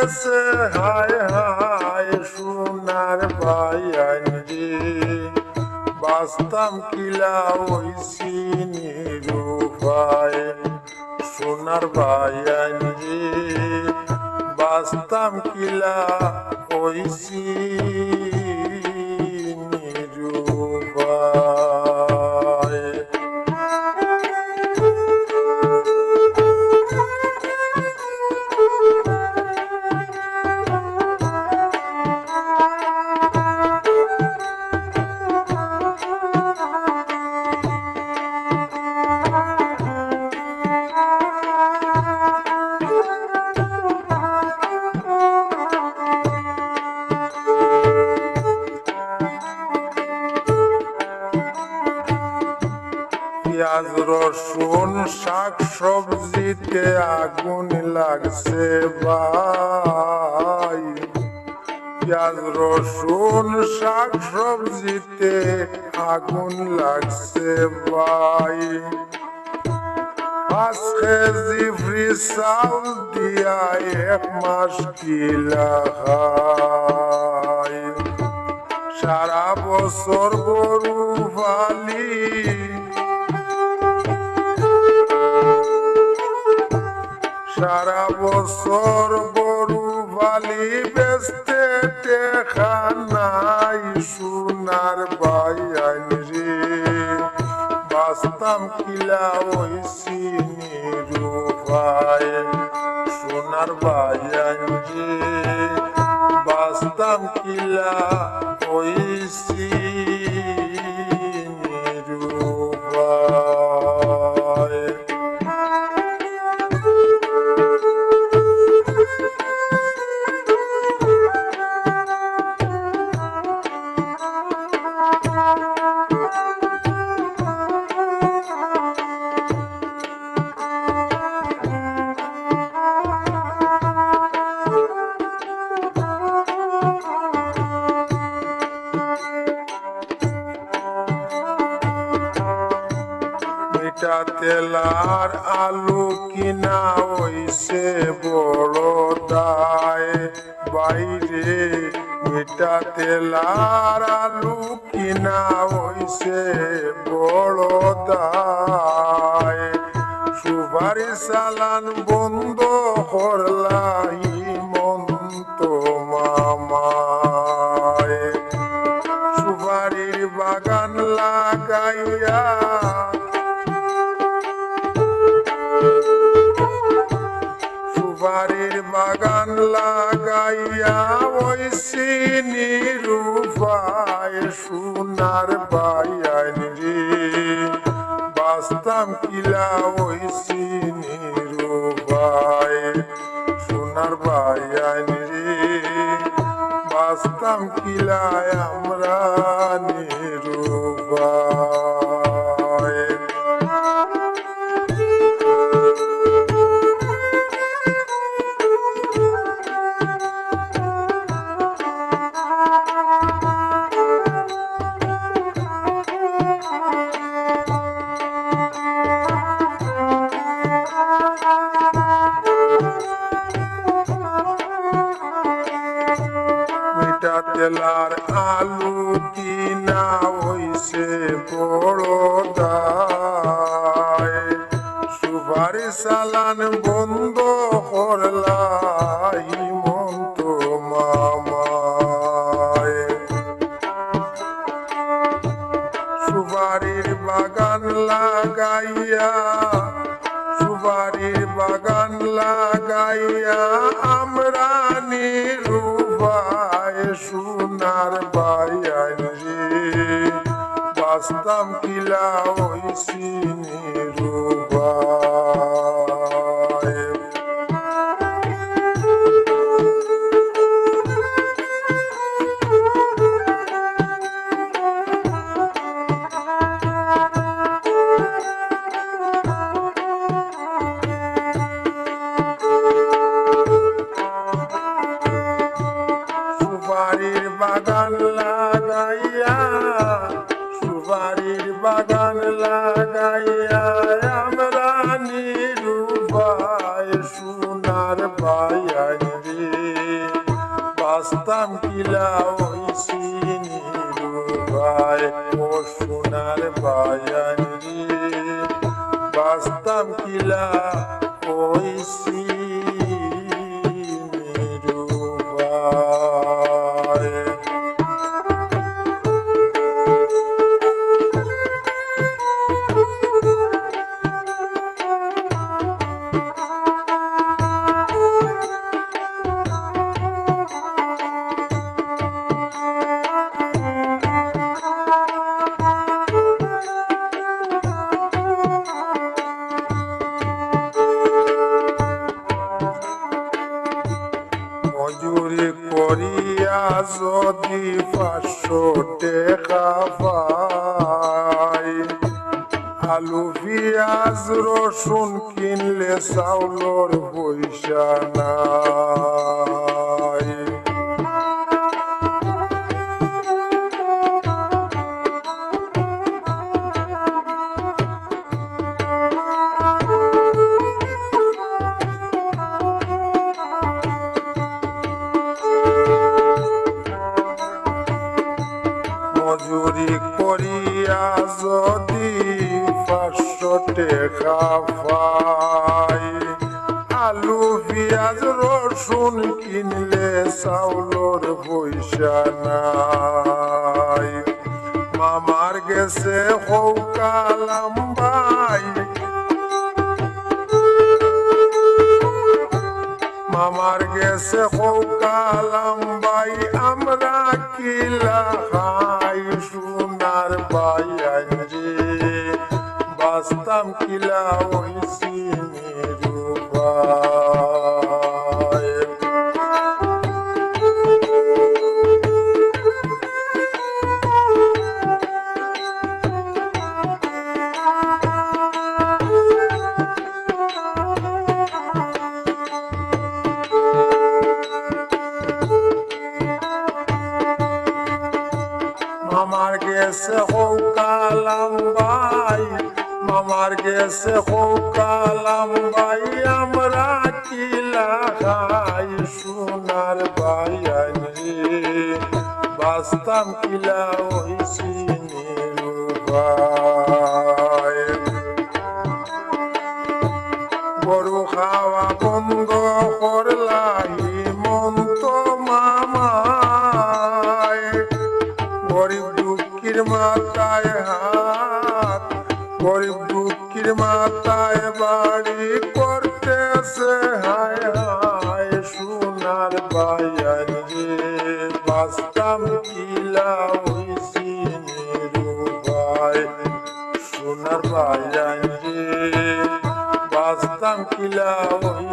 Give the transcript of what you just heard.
গেছে হায় হায় সোনার বায়ান রে, বাঁচতাম কিলা ওই নিরুপায় সোনার বায়ান রে, বাঁচতাম কিলা ওই নিরুপায়। পেঁয়াজ রসুন শাক সবজিতে আগুন লাগছে ভাই, পেঁয়াজ রসুন শাক সবজিতে আগুন লাগছে ভাই। 5 কেজি ফ্রি চাউল দিয়া 1 মাস কিলা খাই, সারা বছর গরু পালি, সারা বছর গরু পালি বেচতে টেকা নাই সোনার বায়ান রে, বাঁচতাম কিলা ওই নিরুপায় সোনার বায়ান রে, বাঁচতাম কিলা ওই নিরুপায়। মিঠা তেল আর আলু কিনা হইছে বড় দায় বাইরে, মিঠা তেল আর আলু কিনা হইছে বড় দায়। সুপারি চালান বন্ধ করলা হিমন্ত মামায়, সুপারির বাগান লাগাইয়া, সুপারির বাগান লাগাইয়া ওই নিরুপায় সোনার বায়ান রে, বাঁচতাম কিলা ওই নিরুপায় সোনার বায়ান রে, বাঁচতাম কিলা আমরা নিরুপায়। মিঠা তেল আর আলু কিনা হইছে বড় দায়, সুপারি চালান বন্ধ করলা হিমন্ত মামায়, সুপারির বাগান লাগাইয়া, সুপারির বাগান লাগাইয়া আমরা নিরুপায় সোনার বায়ান রে, বাঁচতাম কিলা ওই নিরুপায়। সুপারির বাগান লাগাইয়া, সুপারির বাগান লাগাইয়া সোনার বায়ান রে বাস্তাম কিলা ওই সিনিরুবাই ও সোনার বায়ান রে বাস্তাম কিলা ওই সিনিরুবাই মজুরি করিয়া যদি 500 টাকা পাই আলু পিঁয়াজ রসুন কিনলে চাউলর পয়সা নাই মজুরি করিয়া যদি 500 টাকা পাই আলু পিঁয়াজ রসুন কিনলে চাউলর পয়সা নাই মামার গেছে হৌকালাম ভাই মামার গেছে হৌকালাম ভাই আমরা কিলা খাই সোনার বায়ান রে বাস্তাম কিলা ওই সিনিরুবাই মামার গেছে হৌকালাম ভাই মামার গেছে হৌকালাম ভাই আমরা কিলা খাই সোনার বায়ান রে বাস্তাম কিলা ওই সিনিরুবাই গরু খাওয়া বন্ধ করলাই মন্ত মামায় গরিব দুঃখীর মাথায় হাত গরিব দুঃখীর মাথায় বাড়ি করতেছে হায় হায় সোনার বায়ান রে বাস্তাম কিলা ওই সিনিরুবাই সোনার বায়ান রে বাস্তাম কিলা ওই